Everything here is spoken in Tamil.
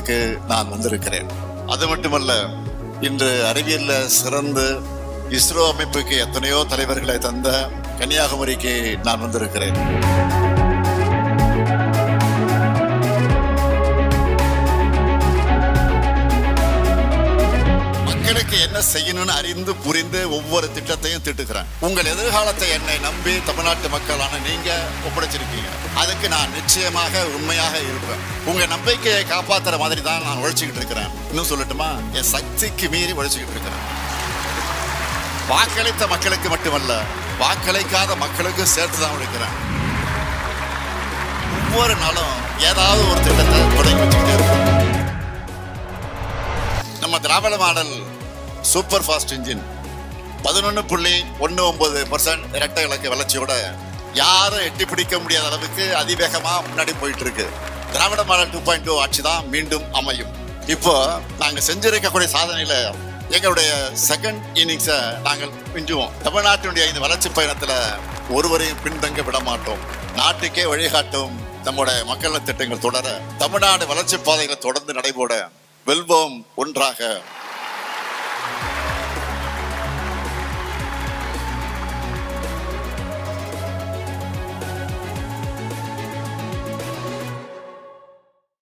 இடத்துக்கு நான் வந்திருக்கிறேன். அது மட்டுமல்ல, இன்று அறிவியல்ல சிறந்து இஸ்ரோ அமைப்புக்கு எத்தனையோ தலைவர்களை தந்த கன்னியாகுமரிக்கு நான் வந்திருக்கிறேன். மக்களுக்கு என்ன செய்யணும்னு அறிந்து புரிந்து ஒவ்வொரு திட்டத்தையும் திட்டுக்கிறேன். உங்கள் எதிர்காலத்தை என்னை நம்பி தமிழ்நாட்டு மக்களான நீங்க ஒப்படைச்சிருக்கீங்க. அதுக்கு நான் நிச்சயமாக உண்மையாக இருப்பேன். உங்க நம்பிக்கையை காப்பாத்துற மாதிரி தான் நான் உழைச்சிக்கிட்டு இருக்கிறேன். இன்னும் சொல்லட்டுமா, என் சக்திக்கு மீறி உழைச்சிக்கிட்டு இருக்கிறேன். வாக்களித்த மக்களுக்கு மட்டுமல்ல, வாக்களிக்காத மக்களுக்கு சேர்த்து தான் உழைக்கிறேன். ஒவ்வொரு நாளும் ஏதாவது ஒரு திட்டத்தை தொடங்கி வச்சுக்கிட்டே இருக்கேன். நம்ம திராவிட மாடல் சூப்பர் ஃபாஸ்ட் இன்ஜின் 11.19% இரட்டை இலக்க வளர்ச்சியோட யாரும் எட்டி பிடிக்க முடியாத அளவுக்கு அதிவேகமா முன்னாடி போயிட்டு இருக்கு. திராவிட மாடல் 2.0 ஆட்சி தான் மீண்டும் அமையும். இப்போ நாங்க செஞ்சிருக்கக்கூடிய சாதனையில எங்களுடைய செகண்ட் இன்னிங்ஸை நாங்கள் மிஞ்சுவோம். தமிழ்நாட்டினுடைய இந்த வளர்ச்சி பயணத்துல ஒருவரையும் பின்தங்க விட மாட்டோம். நாட்டுக்கே வழிகாட்டும் நம்முடைய மக்கள் திட்டங்கள் தொடர, தமிழ்நாடு வளர்ச்சி பாதைகளை தொடர்ந்து நடைபோட வெல்வோம் ஒன்றாக.